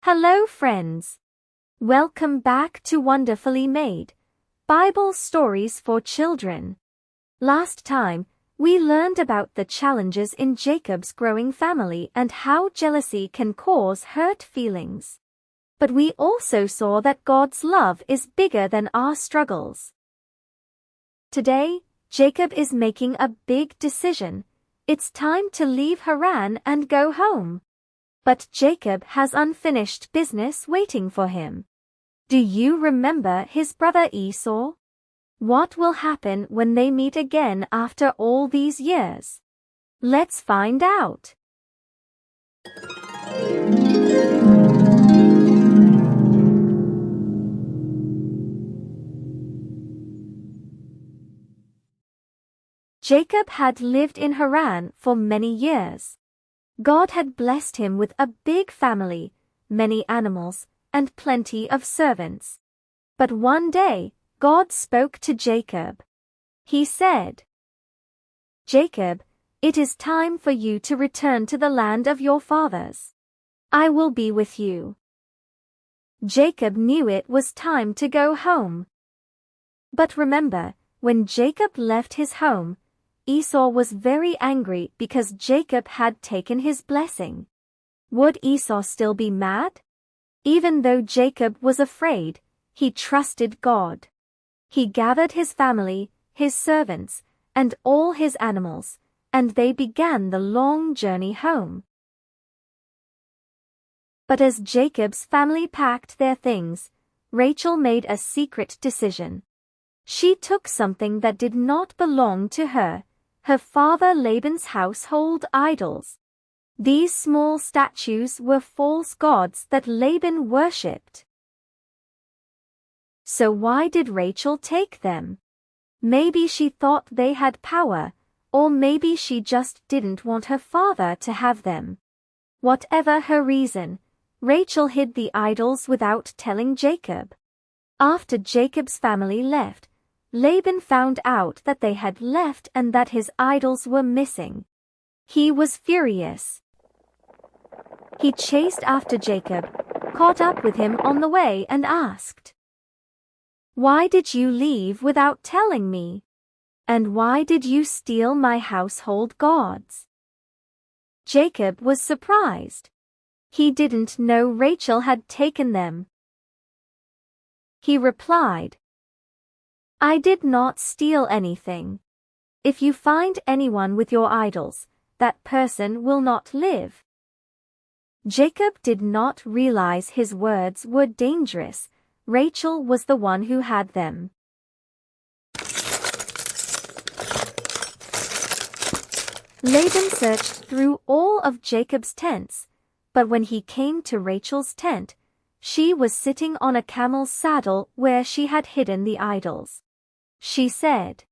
Hello friends. Welcome back to Wonderfully Made Bible Stories for Children. Last time, we learned about the challenges in Jacob's growing family and how jealousy can cause hurt feelings. But we also saw that God's love is bigger than our struggles. Today, Jacob is making a big decision. It's time to leave Haran and go home. But Jacob has unfinished business waiting for him. Do you remember his brother Esau? What will happen when they meet again after all these years? Let's find out. Jacob had lived in Haran for many years. God had blessed him with a big family, many animals, and plenty of servants. But one day, God spoke to Jacob. He said, "Jacob, it is time for you to return to the land of your fathers. I will be with you." Jacob knew it was time to go home. But remember, when Jacob left his home, Esau was very angry because Jacob had taken his blessing. Would Esau still be mad? Even though Jacob was afraid, he trusted God. He gathered his family, his servants, and all his animals, and they began the long journey home. But as Jacob's family packed their things, Rachel made a secret decision. She took something that did not belong to her father Laban's household idols. These small statues were false gods that Laban worshipped. So why did Rachel take them? Maybe she thought they had power, or maybe she just didn't want her father to have them. Whatever her reason, Rachel hid the idols without telling Jacob. After Jacob's family left, Laban found out that they had left and that his idols were missing. He was furious. He chased after Jacob, caught up with him on the way and asked, "Why did you leave without telling me? And why did you steal my household gods?" Jacob was surprised. He didn't know Rachel had taken them. He replied, "I did not steal anything. If you find anyone with your idols, that person will not live." Jacob did not realize his words were dangerous. Rachel was the one who had them. Laban searched through all of Jacob's tents, but when he came to Rachel's tent, she was sitting on a camel's saddle where she had hidden the idols. She said,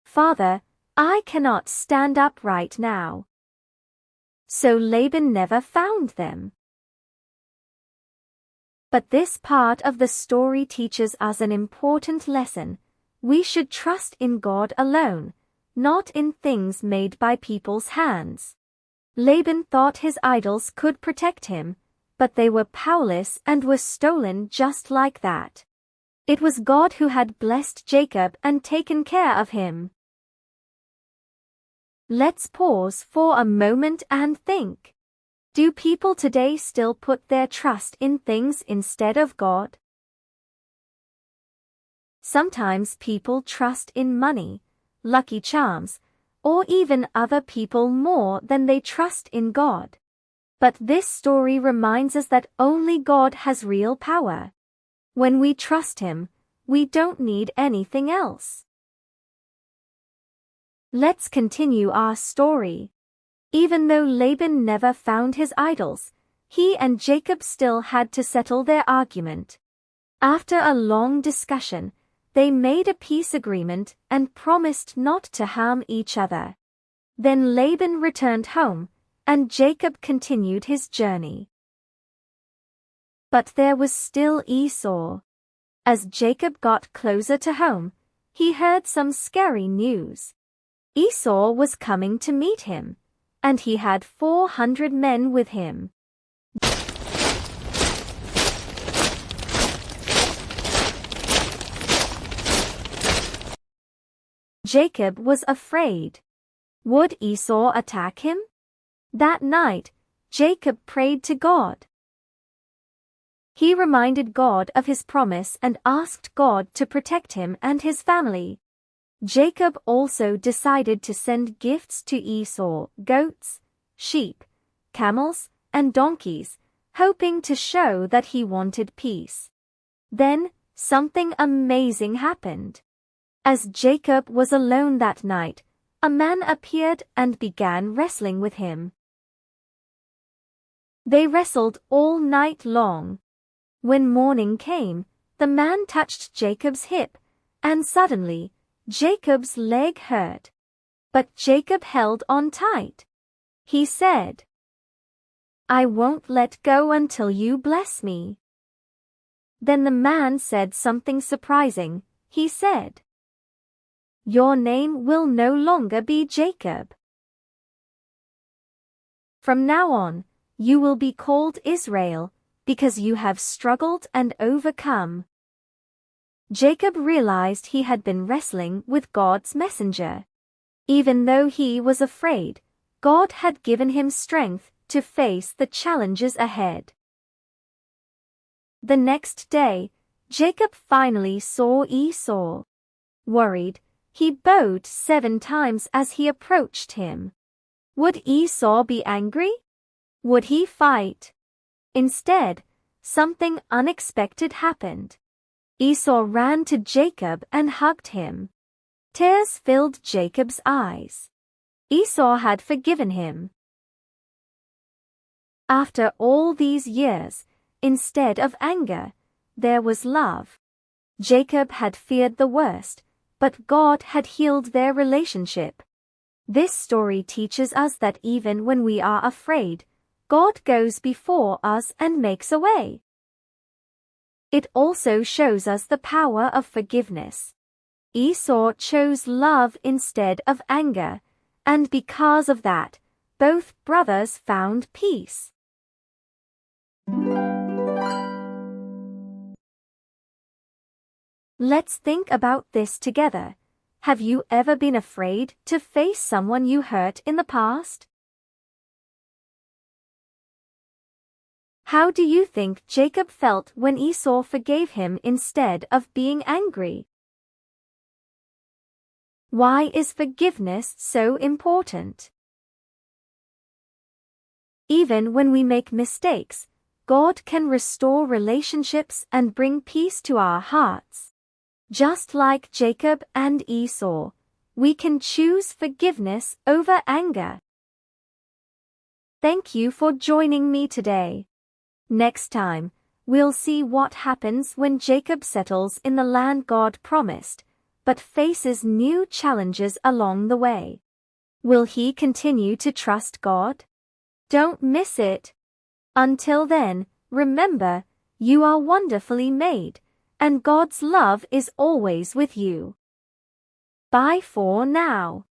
"Father, I cannot stand up right now." So Laban never found them. But this part of the story teaches us an important lesson. We should trust in God alone, not in things made by people's hands. Laban thought his idols could protect him, but they were powerless and were stolen just like that. It was God who had blessed Jacob and taken care of him. Let's pause for a moment and think. Do people today still put their trust in things instead of God? Sometimes people trust in money, lucky charms, or even other people more than they trust in God. But this story reminds us that only God has real power. When we trust Him, we don't need anything else. Let's continue our story. Even though Laban never found his idols, he and Jacob still had to settle their argument. After a long discussion, they made a peace agreement and promised not to harm each other. Then Laban returned home, and Jacob continued his journey. But there was still Esau. As Jacob got closer to home, he heard some scary news. Esau was coming to meet him, and he had 400 men with him. Jacob was afraid. Would Esau attack him? That night, Jacob prayed to God. He reminded God of his promise and asked God to protect him and his family. Jacob also decided to send gifts to Esau: goats, sheep, camels, and donkeys, hoping to show that he wanted peace. Then, something amazing happened. As Jacob was alone that night, a man appeared and began wrestling with him. They wrestled all night long. When morning came, the man touched Jacob's hip, and suddenly, Jacob's leg hurt. But Jacob held on tight. He said, "I won't let go until you bless me." Then the man said something surprising. He said, "Your name will no longer be Jacob. From now on, you will be called Israel, because you have struggled and overcome." Jacob realized he had been wrestling with God's messenger. Even though he was afraid, God had given him strength to face the challenges ahead. The next day, Jacob finally saw Esau. Worried, he bowed 7 times as he approached him. Would Esau be angry? Would he fight? Instead, something unexpected happened. Esau ran to Jacob and hugged him. Tears filled Jacob's eyes. Esau had forgiven him. After all these years, instead of anger, there was love. Jacob had feared the worst, but God had healed their relationship. This story teaches us that even when we are afraid, God goes before us and makes a way. It also shows us the power of forgiveness. Esau chose love instead of anger, and because of that, both brothers found peace. Let's think about this together. Have you ever been afraid to face someone you hurt in the past? How do you think Jacob felt when Esau forgave him instead of being angry? Why is forgiveness so important? Even when we make mistakes, God can restore relationships and bring peace to our hearts. Just like Jacob and Esau, we can choose forgiveness over anger. Thank you for joining me today. Next time, we'll see what happens when Jacob settles in the land God promised, but faces new challenges along the way. Will he continue to trust God? Don't miss it. Until then, remember, you are wonderfully made, and God's love is always with you. Bye for now.